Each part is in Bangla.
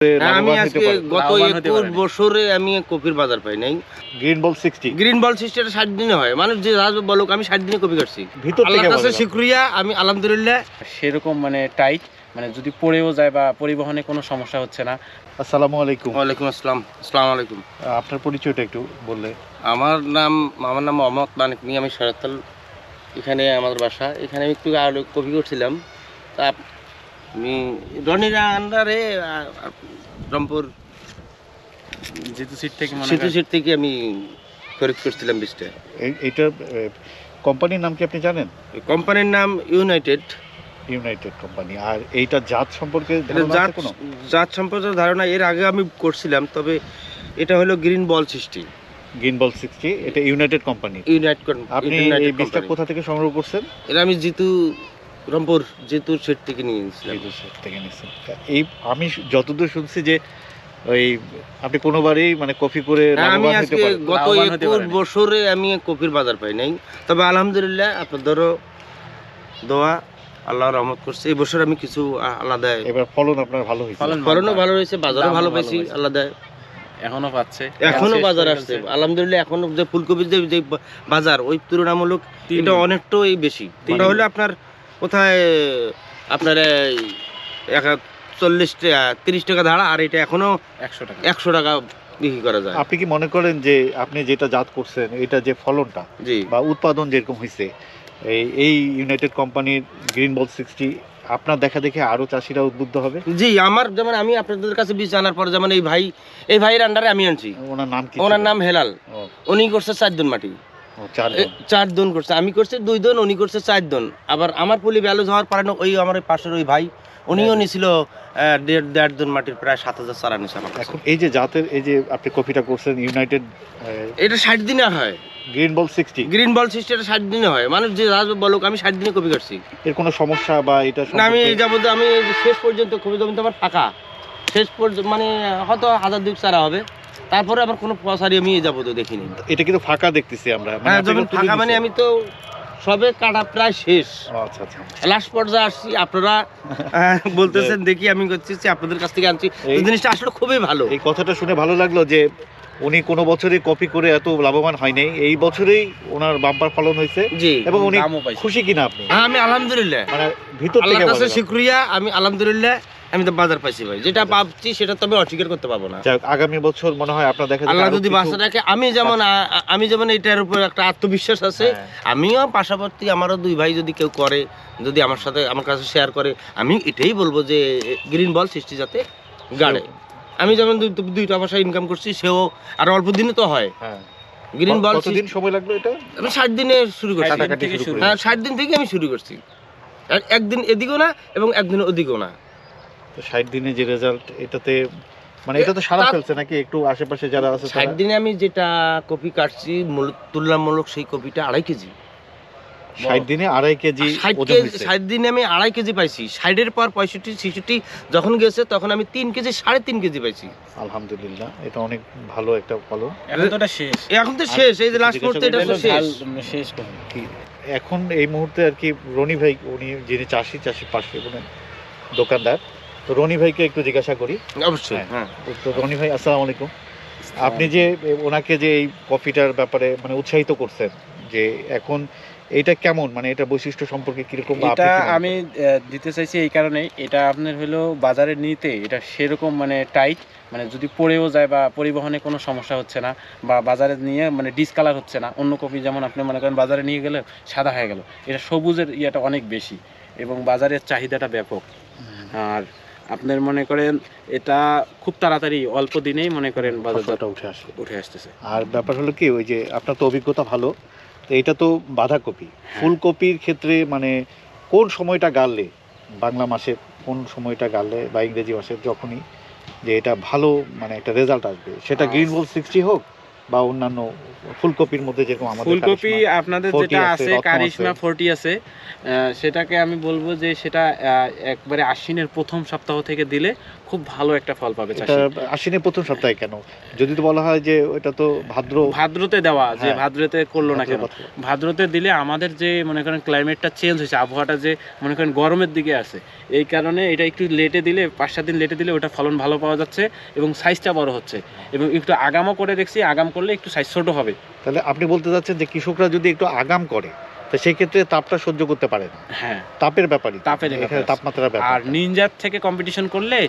আমি আজকে গত 21 বছরে আমি কপির বাজার পাই নাই। গ্রিন বল 60 এটা 60 দিনে হয়। মানুষ যে বলুক আমি 60 দিনে কপি কাটছি। ভিতর থেকে আল্লাহর কাছে শুকরিয়া, আমি আলহামদুলিল্লাহ সেরকম টাইট, যদি পড়েও যায় বা পরিবহনে কোনো সমস্যা হচ্ছে না। আসসালামু আলাইকুম। ওয়ালাইকুম আসসালাম। আসসালামু আলাইকুম। আপনার পরিচয়টা একটু বললে। আমার নাম মোহাম্মদ মানিক মিয়া, আমি শরৎতাল, এখানে আমাদের বাসা। এখানে আমি একটু কপি করছিলাম। তা আমি রনির আন্ডারে রংপুর যেহেতু সিট থেকে আমি খরিদ করছিলাম বীজটা। এইটার কোম্পানির নাম কি আপনি জানেন? কোম্পানির নাম ইউনাইটেড কোম্পানি। আর এইটা জাত সম্পর্কে জাত সম্পর্কে ধারণা এর আগে আমি করছিলাম, তবে এটা হলো গ্রিন বল 60। গ্রিন বল 60 এটা ইউনাইটেড কোম্পানি। আপনি এই বীজটা কোথা থেকে সংগ্রহ করছেন? এটা আমি রংপুর জিতুর সেট থেকে নিয়েছিলাম। এই আমি যতদূর শুনছি যে ওই আপনি কোনোবারই কপি করে আমি আজকে গত 21 বছরে আমি কপির বাজার পাই নাই। তবে আলহামদুলিল্লাহ আপনাদেরও দোয়া, আল্লাহর রহমত করছে। এই বছর আমি কিছু আলাদা, এবার ফলন আপনার ভালো হয়েছে। ফলনও ভালো হয়েছে, বাজারও ভালো পাইছি আলাদা। এখনো বাজার আসছে আলহামদুলিল্লাহ। এখনো যে ফুলকপির যে বাজার ওই তুলনামূলক এটা অনেকটাই বেশি। ওটা হলো আপনার কোথায় আপনার 40 টাকা 30 টাকা ধারা, আর এটা এখনো 100 টাকা বিক্রি করা যায়। আপনি কি মনে করেন যে আপনি যেটা জাত করছেন এটা যে ফলনটা বা উৎপাদন যেরকম হয়েছে এই ইউনাইটেড কোম্পানির গ্রিন বল 60 আপনার দেখা দেখে আরো চাষিরা উদ্বুদ্ধ হবে? জি, আমার যেমন আমি আপনাদের কাছে বীজ জানার পর যেমন এই ভাইয়ের আন্ডারে আমি আনছি। ওনার নাম কি? ওনার নাম হেলাল। উনি করছে 4 দন মাটি, 4 দন করছে। আমি করছি 2 দন, উনি করছে 4 দন। আবার আমার পলি ব্যালেন্স হওয়ার পরে ওই আমার পাশের ওই ভাই উনিও নিছিল 1.5 দন মাটির প্রায় 7000 চারা নিছে আমার কাছে। এখন এই যে জাতের এই যে আপনি কপিটা করছেন ইউনাইটেড, এটা 60 দিনে হয়। গ্রিন বল 60 এটা 60 দিনে হয়। মানুষ যে বলুক আমি 60 দিনে কপি কাটছি। এর কোনো সমস্যা বা এটা না, আমি এই যাবত আমি শেষ পর্যন্ত কপি জমি তো আমার ফাঁকা, শেষ পর্যন্ত হয়তো 1000 চারা হবে, তারপরে আমার কোনো পসারি আমি এই যাবত দেখিনি। এটা কিন্তু ফাঁকা দেখতেছি আমরা। যখন ফাঁকা আমি তো সবে কাটা প্রায় শেষ। আচ্ছা আচ্ছা, লাস্ট পর্যায়ে আসছি। আপনারা বলতেছেন দেখি আমি করছি আপনাদের কাছ থেকে আনছি। এই জিনিসটা আসলে খুবই ভালো। এই কথাটা শুনে ভালো লাগলো যে উনি কোনো বছরই কপি করে এত লাভবান হয় নাই, এই বছরেই ওনার বাম্পার ফলন হয়েছে। জি, এবং উনি খুশি কিনা আপনি? আমি আলহামদুলিল্লাহ, ভিতর থেকে আল্লাহর কাছে শুকরিয়া, আমি আলহামদুলিল্লাহ আমি তো বাজার পাইছি ভাই। যেটা পাচ্ছি সেটা তো আমি অস্বীকার করতে পারবো না। আগামী বছর মনে হয় আপনার দেখা আল্লাহ যদি বাঁচা রাখে, আমি যেমন এটার উপর একটা আত্মবিশ্বাস আছে। আমিও পাশাপাশি আমারও 2 ভাই যদি কেউ করে, যদি আমার কাছে শেয়ার করে, আমি এটাই বলবো যে গ্রিন বল 60 যাতে গাড়ে। আমি যেমন 2টা পয়সা ইনকাম করছি, সেও আর অল্প দিনে তো হয়। গ্রিন বল কতদিন সময় লাগলো এটা? আমি 60 দিনে শুরু করছি। 60 দিন থেকে আমি শুরু করছি। একদিন এদিকেও না এবং একদিন ওদিকেও না। 60 দিনে যে রেজাল্ট, এটাতে এটা তো সারা ফেলছে নাকি? একটু আশেপাশে যারা আছে 60 দিনে আমি যেটা কপি কাটছি তুলনামূলক সেই কপিটা 2.5 কেজি। 60 দিনে 2.5 কেজি ওজন হইছে। 60 দিনে আমি 2.5 কেজি পাইছি। 60 এর পর 65 66 যখন গেছে তখন আমি 3 কেজি 3.5 কেজি পাইছি। আলহামদুলিল্লাহ, এটা অনেক ভালো একটা ফলন। এখন তো শেষ। এই যে লাস্ট মুহূর্তে এটা শেষ কি এখন এই মুহূর্তে আর কি রনি ভাই, উনি যিনি চাষির পাশে দোকানদার, তো রনি ভাইকে একটু জিজ্ঞাসা করি। অবশ্যই। তো রনি ভাই, আসসালামু আলাইকুম। আপনি যে ওনাকে যে এই কফিটার ব্যাপারে উৎসাহিত করছেন, যে এখন এটা কেমন, এটা বৈশিষ্ট্য সম্পর্কে কিরকম? এটা আমি দিতে চাইছি এই কারণে, এটা আপনার হলো বাজারে নিতে এটা সেরকম টাইট, যদি পড়েও যায় বা পরিবহনে কোনো সমস্যা হচ্ছে না, বা বাজারে নিয়ে ডিসকালার হচ্ছে না। অন্য কপি যেমন আপনি মনে করেন বাজারে নিয়ে গেলে সাদা হয়ে গেল, এটা সবুজের ইয়েটা অনেক বেশি এবং বাজারের চাহিদাটা ব্যাপক। আর আপনার মনে করেন এটা খুব তাড়াতাড়ি অল্প দিনেই বাজারটা উঠে আসতেছে। আর ব্যাপার হলো কি, ওই যে আপনার তো অভিজ্ঞতা ভালো, তো এটা তো বাঁধাকপি। ফুলকপির ক্ষেত্রে কোন সময়টা গাড়লে, বাংলা মাসের কোন সময়টা গাড়লে বা ইংরেজি মাসের যখনই, যে এটা ভালো একটা রেজাল্ট আসবে, সেটা গ্রিন বল 60 হোক বা অন্যান্য ফুলকপির মধ্যে যেরকম আমাদের ফুলকপি আপনাদের 40 যেটা আছে, আছে রত্ন কারিশমা আছে। 40 আছে, সেটাকে আমি বলবো যে সেটা একবারে আশ্বিনের প্রথম সপ্তাহ থেকে দিলে খুব ভালো একটা ফল পাবে এটা চাষি। আশ্বিনের প্রথম সপ্তাহে কেন? যদি তো বলা হয় যে এটা তো ভাদ্রতে দেওয়া, যে হ্যাঁ, ভাদ্রতে করলো না কেন, ভাদ্র। ভাদ্রতে দিলে আমাদের যে মনে করেন ক্লাইমেটটা চেঞ্জ হয়েছে, আবহাওয়াটা যে মনে করেন গরমের দিকে আছে, এই কারণে এটা একটু লেটে দিলে, 5-7 দিন লেটে দিলে ওটা ফলন ভালো পাওয়া যাচ্ছে এবং সাইজটা বড় হচ্ছে। এবং একটু আগামও করে দেখছি, আগাম করলে একটু সাইজ ছোট হবে। তাহলে আপনি বলতে চাচ্ছেন যে কৃষকরা যদি একটু আগাম করে, তো সেই ক্ষেত্রে তাপটা সহ্য করতে পারে না। হ্যাঁ, তাপের ব্যাপারই, তাপের এখানে ব্যাপার আছে। তাপমাত্রার ব্যাপার। আর নিনজার থেকে কম্পিটিশন করলে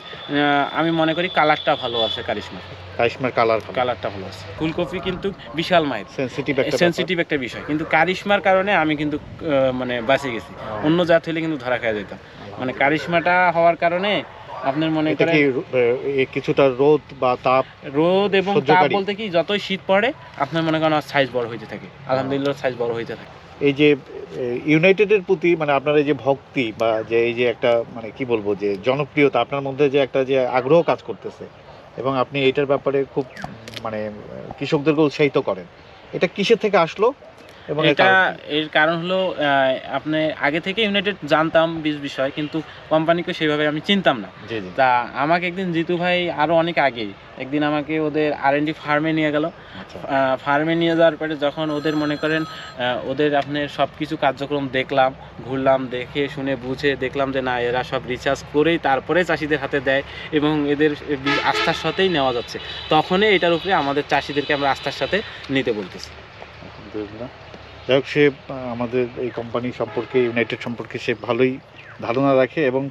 আমি মনে করি কালারটা ভালো আছে, কারিশমার কারিশমার কালারটা ভালো আছে। ফুলকপি কিন্তু বিশাল মাইল সেনসিটিভ একটা সেনসিটিভ একটা বিষয়, কিন্তু কারিশমার কারণে আমি কিন্তু মানে বাঁচে গেছি। ব্যাপার। অন্য জাত হলে কিন্তু ধরা খাওয়া যেতাম। মানে কারিশমাটা হওয়ার কারণে আপনার মনে এটা করেন কি কিছুটা রোদ বা তাপ রোদ এবং তাপ সহ্যকারী? বলতে কি, যতই শীত পড়ে আপনার মনে করেন সাইজ বড় হইতে থাকে, আলহামদুলিল্লাহ সাইজ বড় হইতে থাকে। এই যে ইউনাইটেডের প্রতি মানে আপনার এই যে ভক্তি বা যে এই যে একটা মানে কি বলবো যে জনপ্রিয়তা, আপনার মধ্যে যে একটা যে আগ্রহ কাজ করতেছে এবং আপনি এটার ব্যাপারে খুব মানে কৃষকদেরকে উৎসাহিত করেন, এটা কিসের থেকে আসলো? এবং এর এটা কারণ কি? এর কারণ হলো আপনি আগে থেকে ইউনাইটেড জানতাম বিষয়, কিন্তু কোম্পানিকে সেইভাবে আমি চিনতাম না। জি জি। তা আমাকে একদিন জিতু ভাই আরো অনেক আগেই একদিন আমাকে ওদের R&D ফার্মে নিয়ে গেল। আচ্ছা। ফার্মে নিয়ে যাওয়ার পরে যখন ওদের মনে করেন ওদের আপনার সব কিছু কার্যক্রম দেখলাম, ঘুরলাম, দেখে শুনে বুঝে দেখলাম যে না, এরা সব রিসার্চ করেই তারপরে চাষিদের হাতে দেয় এবং এদের আস্থার সাথেই নেওয়া যাচ্ছে। তখনই এটার উপরে আমাদের চাষিদেরকে আমরা আস্থার সাথে নিতে বলতেছি। আলহামদুলিল্লাহ। যাই হোক, সে আমাদের এই কোম্পানি সম্পর্কে, ইউনাইটেড সম্পর্কে সে ভালোই ধারণা রাখে এবং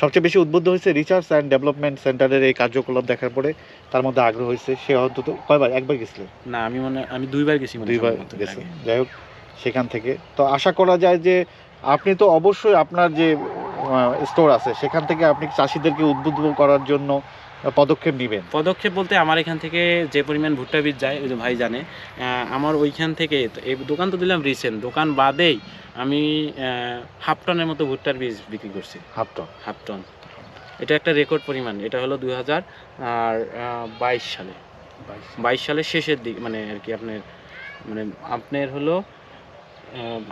সবচেয়ে বেশি উদ্বুদ্ধ হয়েছে রিসার্চ অ্যান্ড ডেভেলপমেন্ট সেন্টারের এই কার্যকলাপ দেখার পরে তার মধ্যে আগ্রহ হয়েছে। সে অন্তত কয়বার, একবার গেছিলেন? না, আমি 2বার গেছি, মনে হয় 2বার সম্ভবত এর গেছে। আগে। যাই হোক, সেখান থেকে তো আশা করা যায় যে আপনি তো অবশ্যই আপনার যে স্টোর আছে সেখান থেকে আপনি চাষিদেরকে উদ্বুদ্ধ করার জন্য পদক্ষেপ নেবেন। পদক্ষেপ বলতে আমার এখান থেকে যে পরিমাণ ভুট্টা বীজ যায়, ওই যে ভাই জানে, আমার ওইখান থেকে এই দোকান তো দিলাম রিসেন্ট, দোকান বাদেই আমি 1/2 টনের মতো ভুট্টার বীজ বিক্রি করছি। Half ton. 1/2 টন, এটা একটা রেকর্ড পরিমাণ। এটা হলো 2022 সালে, 22 সালের শেষের দিক, মানে আর কি আপনার হলো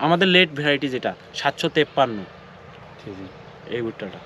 আমাদের লেট ভ্যারাইটি যেটা 753 জি জি। এই ভুট্টাটা।